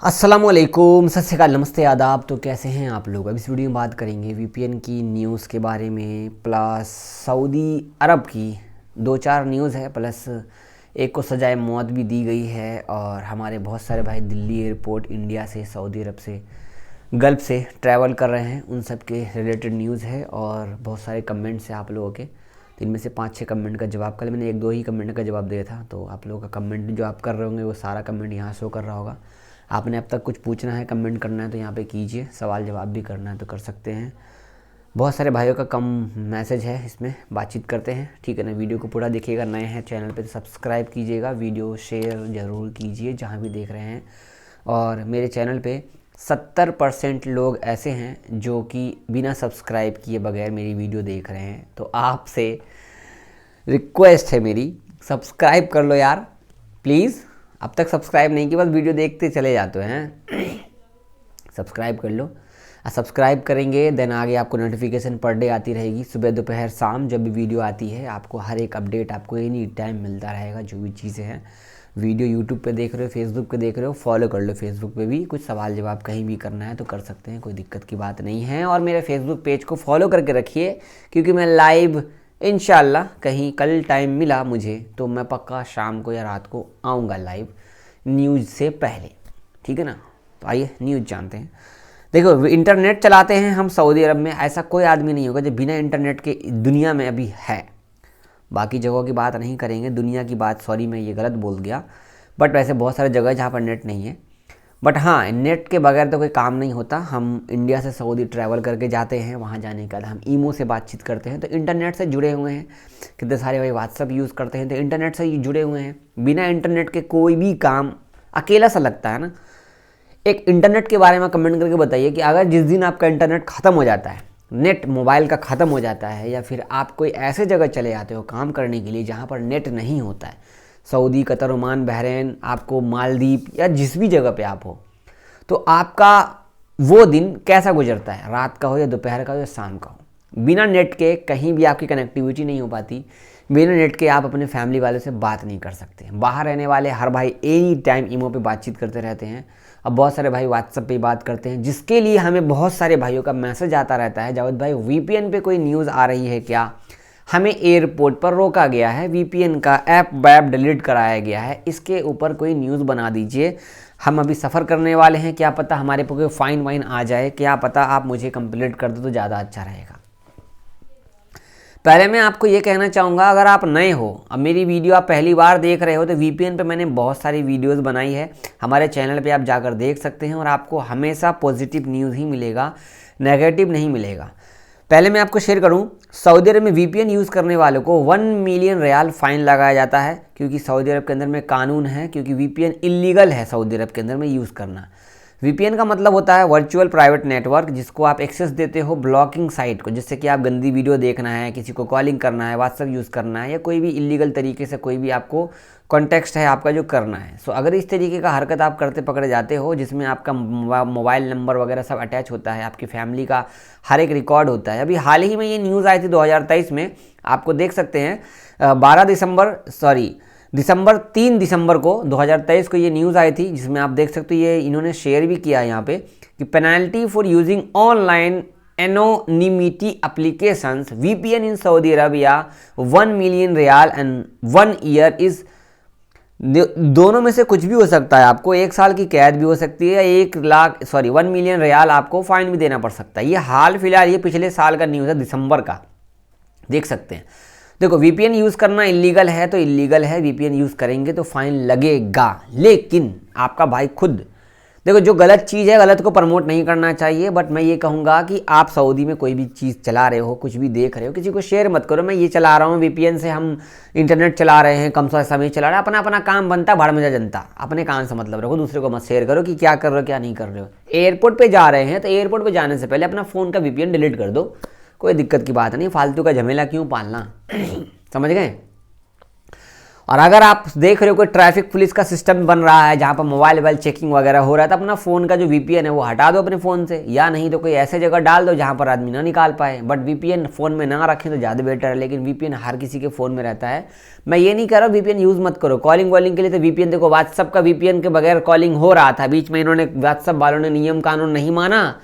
अस्सलामुअलैकुम, सत श्री अकाल, नमस्ते, आदाब। तो कैसे हैं आप लोग। अब इस वीडियो में बात करेंगे वीपीएन की न्यूज़ के बारे में, प्लस सऊदी अरब की दो चार न्यूज़ है, प्लस एक को सजाए मौत भी दी गई है। और हमारे बहुत सारे भाई दिल्ली एयरपोर्ट इंडिया से, सऊदी अरब से, गल्फ़ से ट्रैवल कर रहे हैं, उन सब के रिलेटेड न्यूज़ है। और बहुत सारे कमेंट्स हैं आप लोगों के, तो इनमें से 5-6 कमेंट का जवाब, कल मैंने 1-2 ही कमेंट का जवाब दिया था। तो आप लोगों का कमेंट जो आप कर रहे होंगे वो सारा कमेंट यहाँ शो कर रहा होगा। आपने अब तक कुछ पूछना है, कमेंट करना है तो यहाँ पे कीजिए, सवाल जवाब भी करना है तो कर सकते हैं। बहुत सारे भाइयों का कम मैसेज है, इसमें बातचीत करते हैं, ठीक है ना। वीडियो को पूरा देखिएगा, नए हैं चैनल पे तो सब्सक्राइब कीजिएगा, वीडियो शेयर ज़रूर कीजिए जहाँ भी देख रहे हैं। और मेरे चैनल पे 70% लोग ऐसे हैं जो कि बिना सब्सक्राइब किए बगैर मेरी वीडियो देख रहे हैं। तो आपसे रिक्वेस्ट है मेरी, सब्सक्राइब कर लो यार प्लीज़। अब तक सब्सक्राइब नहीं किया, बस वीडियो देखते चले जाते हैं। सब्सक्राइब कर लो। सब्सक्राइब करेंगे देन आगे आपको नोटिफिकेशन पर डे आती रहेगी, सुबह दोपहर शाम जब भी वीडियो आती है आपको हर एक अपडेट आपको एनी टाइम मिलता रहेगा। जो भी चीज़ें हैं, वीडियो यूट्यूब पे देख रहे हो, फेसबुक पे देख रहे हो, फॉलो कर लो। फेसबुक पे भी कुछ सवाल जवाब कहीं भी करना है तो कर सकते हैं, कोई दिक्कत की बात नहीं है। और मेरे फेसबुक पेज को फॉलो करके रखिए, क्योंकि मैं लाइव इंशाल्लाह कहीं कल टाइम मिला मुझे तो मैं पक्का शाम को या रात को आऊँगा लाइव न्यूज़ से पहले, ठीक है ना। तो आइए न्यूज़ जानते हैं। देखो, इंटरनेट चलाते हैं हम सऊदी अरब में, ऐसा कोई आदमी नहीं होगा जो बिना इंटरनेट के दुनिया में अभी है। बाकी जगहों की बात नहीं करेंगे, दुनिया की बात, सॉरी मैं ये गलत बोल गया, बट वैसे बहुत सारे जगह जहाँ पर नेट नहीं है। बट हाँ, नेट के बगैर तो कोई काम नहीं होता। हम इंडिया से सऊदी ट्रैवल करके जाते हैं, वहाँ जाने के बाद हम ईमो से बातचीत करते हैं तो इंटरनेट से जुड़े हुए हैं। कितने सारे भाई व्हाट्सअप यूज़ करते हैं तो इंटरनेट से ही जुड़े हुए हैं। बिना इंटरनेट के कोई भी काम अकेला सा लगता है ना। एक इंटरनेट के बारे में कमेंट करके बताइए कि अगर जिस दिन आपका इंटरनेट ख़त्म हो जाता है, नेट मोबाइल का ख़त्म हो जाता है, या फिर आप कोई ऐसे जगह चले जाते हो काम करने के लिए जहाँ पर नेट नहीं होता है, सऊदी, कतर, ओमान, बहरीन, आपको मालदीव या जिस भी जगह पे आप हो, तो आपका वो दिन कैसा गुजरता है, रात का हो या दोपहर का हो या शाम का हो। बिना नेट के कहीं भी आपकी कनेक्टिविटी नहीं हो पाती। बिना नेट के आप अपने फैमिली वालों से बात नहीं कर सकते। बाहर रहने वाले हर भाई एनी टाइम ईमो पे बातचीत करते रहते हैं। अब बहुत सारे भाई व्हाट्सएप पे बात करते हैं, जिसके लिए हमें बहुत सारे भाइयों का मैसेज आता रहता है, जावेद भाई वीपीएन पे कोई न्यूज़ आ रही है क्या, हमें एयरपोर्ट पर रोका गया है, वीपीएन का ऐप वैप डिलीट कराया गया है, इसके ऊपर कोई न्यूज़ बना दीजिए। हम अभी सफ़र करने वाले हैं, क्या पता हमारे पर कोई फ़ाइन वाइन आ जाए, क्या पता आप मुझे कंप्लीट कर दो तो ज़्यादा अच्छा रहेगा। पहले मैं आपको ये कहना चाहूँगा, अगर आप नए हो, अब मेरी वीडियो आप पहली बार देख रहे हो, तो वीपीएन पे मैंने बहुत सारी वीडियोस बनाई है, हमारे चैनल पे आप जाकर देख सकते हैं। और आपको हमेशा पॉजिटिव न्यूज़ ही मिलेगा, नेगेटिव नहीं मिलेगा। पहले मैं आपको शेयर करूं, सऊदी अरब में वीपीएन यूज़ करने वालों को 1 मिलियन रियाल फ़ाइन लगाया जाता है, क्योंकि सऊदी अरब के अंदर में कानून है, क्योंकि वीपीएन इलीगल है सऊदी अरब के अंदर में यूज़ करना। वीपीएन का मतलब होता है वर्चुअल प्राइवेट नेटवर्क, जिसको आप एक्सेस देते हो ब्लॉकिंग साइट को, जिससे कि आप गंदी वीडियो देखना है, किसी को कॉलिंग करना है, व्हाट्सएप यूज़ करना है, या कोई भी इलीगल तरीके से कोई भी आपको कॉन्टेक्स्ट है आपका जो करना है। सो अगर इस तरीके का हरकत आप करते पकड़े जाते हो, जिसमें आपका मोबाइल नंबर वगैरह सब अटैच होता है, आपकी फैमिली का हर एक रिकॉर्ड होता है। अभी हाल ही में ये न्यूज़ आई थी 2023 में, आपको देख सकते हैं 3 दिसंबर को 2023 को ये न्यूज़ आई थी, जिसमें आप देख सकते हो, ये इन्होंने शेयर भी किया है यहाँ पे, कि penalty for using online anonymity applications VPN in Saudi Arabia 1 million riyal and 1 year is, दोनों में से कुछ भी हो सकता है। आपको 1 साल की कैद भी हो सकती है, 1 मिलियन रियाल आपको फाइन भी देना पड़ सकता है। ये हाल फिलहाल, ये पिछले साल का न्यूज़ है, दिसंबर का, देख सकते हैं। देखो, वीपीएन यूज़ करना इलीगल है तो इलीगल है, वीपीएन यूज़ करेंगे तो फाइन लगेगा, लेकिन आपका भाई खुद देखो, जो गलत चीज़ है गलत को प्रमोट नहीं करना चाहिए। बट मैं ये कहूँगा कि आप सऊदी में कोई भी चीज़ चला रहे हो, कुछ भी देख रहे हो, किसी को शेयर मत करो। मैं ये चला रहा हूँ वीपीएन से, हम इंटरनेट चला रहे हैं, कम समय चला रहे हैं, अपना अपना काम बनता है, भाड़ में जा जनता, अपने काम से मतलब रखो, दूसरे को मत शेयर करो कि क्या कर रहे हो क्या नहीं कर रहे हो। एयरपोर्ट पर जा रहे हैं तो एयरपोर्ट पर जाने से पहले अपना फ़ोन का वीपीएन डिलीट कर दो, कोई दिक्कत की बात नहीं, फालतू का झमेला क्यों पालना। समझ गए। और अगर आप देख रहे हो कोई ट्रैफिक पुलिस का सिस्टम बन रहा है जहाँ पर मोबाइल चेकिंग वगैरह हो रहा है, तो अपना फ़ोन का जो वीपीएन है वो हटा दो अपने फ़ोन से, या नहीं तो कोई ऐसे जगह डाल दो जहाँ पर आदमी ना निकाल पाए। बट वीपीएन फ़ोन में ना रखें तो ज़्यादा बेटर है, लेकिन वीपीएन हर किसी के फ़ोन में रहता है। मैं ये नहीं कह रहा वीपीएन यूज़ मत करो, कॉलिंग वॉलिंग के लिए तो वीपीएन, देखो व्हाट्सअप का वीपीएन के बगैर कॉलिंग हो रहा था, बीच में इन्होंने व्हाट्सअप वालों ने नियम कानून नहीं माना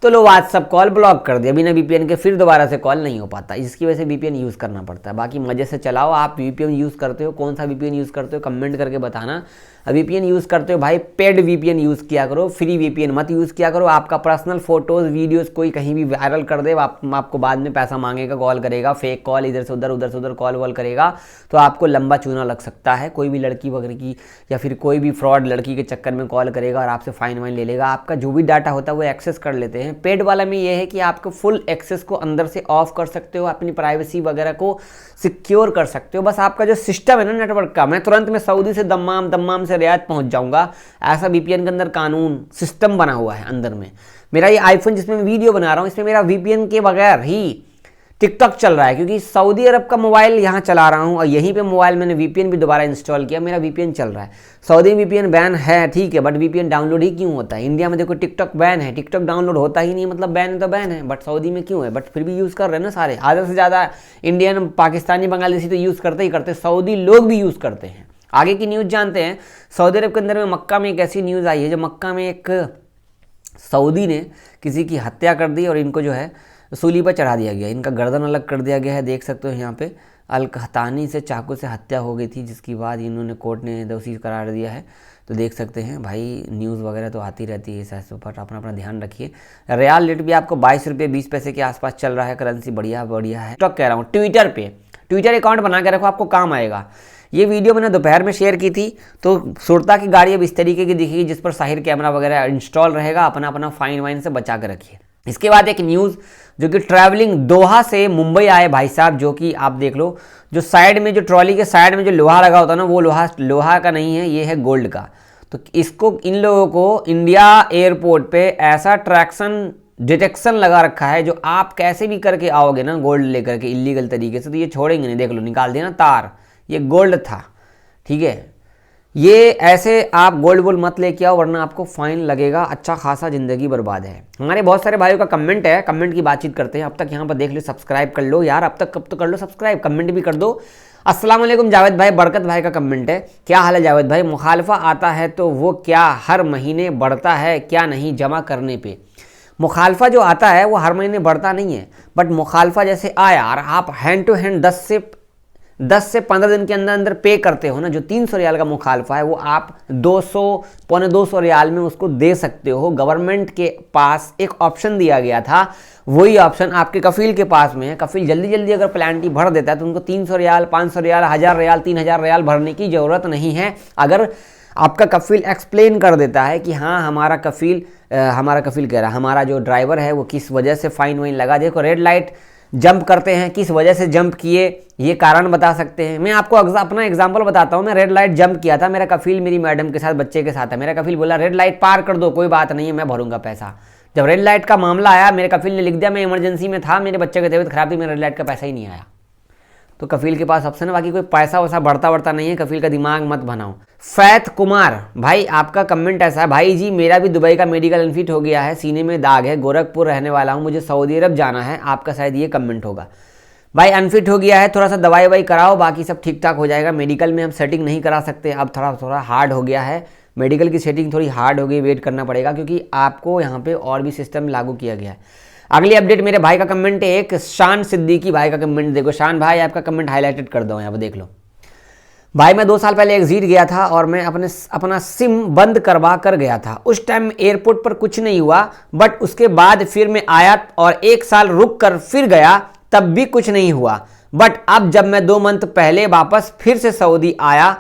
तो लो व्हाट्सअप कॉल ब्लॉक कर दिया बिना वीपीएन के, फिर दोबारा से कॉल नहीं हो पाता, इसकी वजह से वीपीएन यूज़ करना पड़ता है। बाकी मजे से चलाओ। आप वीपीएन यूज़ करते हो, कौन सा वीपीएन यूज़ करते हो कमेंट करके बताना। वीपीएन यूज़ करते हो भाई पेड वीपीएन यूज़ किया करो, फ्री वीपीएन मत यूज़ किया करो। आपका पर्सनल फोटोज़ वीडियोज़ कोई कहीं भी वायरल कर दे, आपको बाद में पैसा मांगेगा, कॉल करेगा, फेक कॉल इधर से उधर कॉल वॉल करेगा, तो आपको लंबा चूना लग सकता है। कोई भी लड़की वगैरह की या फिर कोई भी फ्रॉड लड़की के चक्कर में कॉल करेगा और आपसे फाइन वाइन ले लेगा, आपका जो भी डाटा होता है वो एक्सेस कर लेते हैं। पेड वाला में ये है कि आपको फुल एक्सेस को अंदर से ऑफ कर सकते हो, अपनी प्राइवेसी वगैरह को सिक्योर कर सकते हो। बस आपका जो सिस्टम है ना नेटवर्क का, मैं तुरंत में सऊदी से दम्माम से रियाद पहुंच जाऊंगा, ऐसा वीपीएन के अंदर कानून सिस्टम बना हुआ है अंदर में। मेरा ये आईफोन जिसमें मैं वीडियो बना रहा हूँ, इसमें मेरा वीपीएन के बगैर ही टिकटॉक चल रहा है, क्योंकि सऊदी अरब का मोबाइल यहाँ चला रहा हूँ और यहीं पे मोबाइल मैंने वीपीएन भी दोबारा इंस्टॉल किया, मेरा वीपीएन चल रहा है। सऊदी में वीपीएन बैन है ठीक है, बट वीपीएन डाउनलोड ही क्यों होता है? इंडिया में देखो टिकटॉक बैन है, टिकटॉक डाउनलोड होता ही नहीं, मतलब बैन है तो बैन है, बट सऊदी में क्यों है? बट फिर भी यूज़ कर रहे हैं ना सारे, आधे से ज़्यादा इंडियन पाकिस्तानी बंगालीसी तो यूज़ करते ही करते, सऊदी लोग भी यूज़ करते हैं। आगे की न्यूज़ जानते हैं। सऊदी अरब के अंदर में मक्का में एक ऐसी न्यूज़ आई है, जो मक्का में एक सऊदी ने किसी की हत्या कर दी और इनको जो है सूली पर चढ़ा दिया गया, इनका गर्दन अलग कर दिया गया है। देख सकते हो यहाँ पे अल-कहतानी से चाकू से हत्या हो गई थी, जिसके बाद इन्होंने कोर्ट ने दोषी करार दिया है। तो देख सकते हैं भाई, न्यूज़ वगैरह तो आती रहती है इस ऐसे पर, अपना अपना ध्यान रखिए। रियाल रेट भी आपको 22 रुपये 20 पैसे के आसपास चल रहा है, करेंसी बढ़िया है। तो कह रहा हूँ ट्विटर अकाउंट बना के रखो, आपको काम आएगा। ये वीडियो मैंने दोपहर में शेयर की थी, तो सुरता की गाड़ी अब इस तरीके की दिखेगी जिस पर साहिर कैमरा वगैरह इंस्टॉल रहेगा, अपना फाइन वाइन से बचा के रखिए। इसके बाद एक न्यूज़ जो कि ट्रैवलिंग दोहा से मुंबई आए भाई साहब, जो कि आप देख लो, जो साइड में जो ट्रॉली के साइड में जो लोहा लगा होता है ना, वो लोहा का नहीं है, ये है गोल्ड का। तो इसको इन लोगों को इंडिया एयरपोर्ट पे ऐसा ट्रैक्शन डिटेक्शन लगा रखा है, जो आप कैसे भी करके आओगे ना गोल्ड लेकर के इलीगल तरीके से, तो ये छोड़ेंगे नहीं। देख लो, निकाल दिया ना तार, ये गोल्ड था, ठीक है। ये ऐसे आप गोल्ड वोल्ड मत लेके आओ, वरना आपको फाइन लगेगा, अच्छा खासा जिंदगी बर्बाद है। हमारे बहुत सारे भाइयों का कमेंट है, कमेंट की बातचीत करते हैं। अब तक यहाँ पर देख लो, सब्सक्राइब कर लो यार, अब तक कब तो कर लो सब्सक्राइब, कमेंट भी कर दो। अस्सलाम वालेकुम जावेद भाई, बरकत भाई का कमेंट है, क्या हाल है जावेद भाई? मुखालफा आता है तो वो क्या हर महीने बढ़ता है क्या नहीं जमा करने पे? मुखालफा जो आता है वो हर महीने बढ़ता नहीं है, बट मुखालफा जैसे आया और आप हैंड टू हैंड 10 से 15 दिन के अंदर अंदर पे करते हो ना, जो 300 रियाल का मुखालफा है वो आप 200 पौने 200 रियाल में उसको दे सकते हो। गवर्नमेंट के पास एक ऑप्शन दिया गया था, वही ऑप्शन आपके कफील के पास में है। कफील जल्दी अगर प्लांटी भर देता है तो उनको 300 रियाल 500 रियाल 1000 रियाल 3000 रियाल भरने की ज़रूरत नहीं है। अगर आपका कफील एक्सप्लेन कर देता है कि हाँ हमारा कफील कह रहा है, हमारा जो ड्राइवर है वो किस वजह से फाइन वाइन लगा, देखो रेड लाइट जंप करते हैं, किस वजह से जंप किए ये कारण बता सकते हैं। मैं आपको अपना एग्जांपल बताता हूँ। मैं रेड लाइट जंप किया था, मेरा कफील मेरी मैडम के साथ बच्चे के साथ है। मेरा कफील बोला रेड लाइट पार कर दो, कोई बात नहीं है मैं भरूंगा पैसा। जब रेड लाइट का मामला आया, मेरे कफील ने लिख दिया, मैं इमरजेंसी में था, मेरे बच्चे की तबीयत खराब थी, मेरा रेड लाइट का पैसा ही नहीं आया। तो कफील के पास ऑप्शन है, बाकी कोई पैसा वैसा बढ़ता नहीं है। कफील का दिमाग मत बनाओ। फैत कुमार भाई, आपका कमेंट ऐसा है, भाई जी मेरा भी दुबई का मेडिकल अनफिट हो गया है, सीने में दाग है, गोरखपुर रहने वाला हूँ, मुझे सऊदी अरब जाना है। आपका शायद ये कमेंट होगा। भाई अनफिट हो गया है, थोड़ा सा दवाई ववाई कराओ, बाकी सब ठीक ठाक हो जाएगा। मेडिकल में हम सेटिंग नहीं करा सकते, अब थोड़ा हार्ड हो गया है, मेडिकल की सेटिंग थोड़ी हार्ड हो गई, वेट करना पड़ेगा, क्योंकि आपको यहाँ पे और भी सिस्टम लागू किया गया है। अगली अपडेट मेरे भाई का कमेंट है, एक शान सिद्दीकी भाई का कमेंट देखो। शान भाई आपका कमेंट हाईलाइटेड कर दो, यहाँ पर देख लो। भाई मैं 2 साल पहले एग्जिट गया था और मैं अपना सिम बंद करवा कर गया था। उस टाइम एयरपोर्ट पर कुछ नहीं हुआ, बट उसके बाद फिर मैं आया और 1 साल रुक कर फिर गया, तब भी कुछ नहीं हुआ। बट अब जब मैं 2 मंथ पहले वापस फिर से सऊदी आया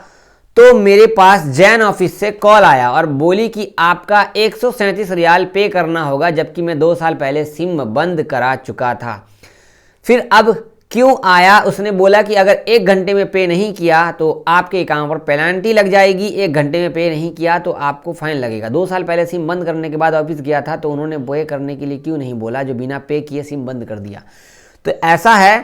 तो मेरे पास जैन ऑफिस से कॉल आया और बोली कि आपका 137 रियाल पे करना होगा, जबकि मैं 2 साल पहले सिम बंद करा चुका था। फिर अब क्यों आया? उसने बोला कि अगर 1 घंटे में पे नहीं किया तो आपके अकाउंट पर पेनल्टी लग जाएगी, 1 घंटे में पे नहीं किया तो आपको फाइन लगेगा। 2 साल पहले सिम बंद करने के बाद ऑफिस गया था, तो उन्होंने पे करने के लिए क्यों नहीं बोला, जो बिना पे किए सिम बंद कर दिया। तो ऐसा है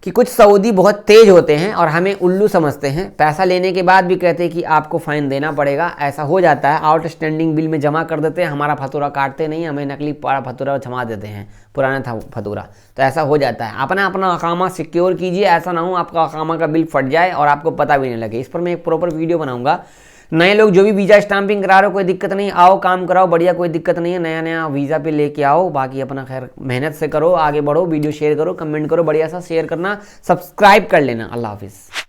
कि कुछ सऊदी बहुत तेज होते हैं और हमें उल्लू समझते हैं, पैसा लेने के बाद भी कहते हैं कि आपको फ़ाइन देना पड़ेगा। ऐसा हो जाता है, आउटस्टैंडिंग बिल में जमा कर देते हैं, हमारा फतूरा काटते नहीं, हमें नकली फतूरा जमा देते हैं, पुराना था फतूरा। तो ऐसा हो जाता है। अपना अकामा सिक्योर कीजिए, ऐसा ना हो आपका अकामा का बिल फट जाए और आपको पता भी नहीं लगे। इस पर मैं एक प्रॉपर वीडियो बनाऊंगा। नए लोग जो भी वीज़ा स्टाम्पिंग करा रहे हो, कोई दिक्कत नहीं, आओ काम कराओ, बढ़िया, कोई दिक्कत नहीं है। नया वीज़ा पे लेके आओ, बाकी अपना खैर मेहनत से करो, आगे बढ़ो, वीडियो शेयर करो, कमेंट करो, बढ़िया सा शेयर करना, सब्सक्राइब कर लेना। अल्लाह हाफिज़।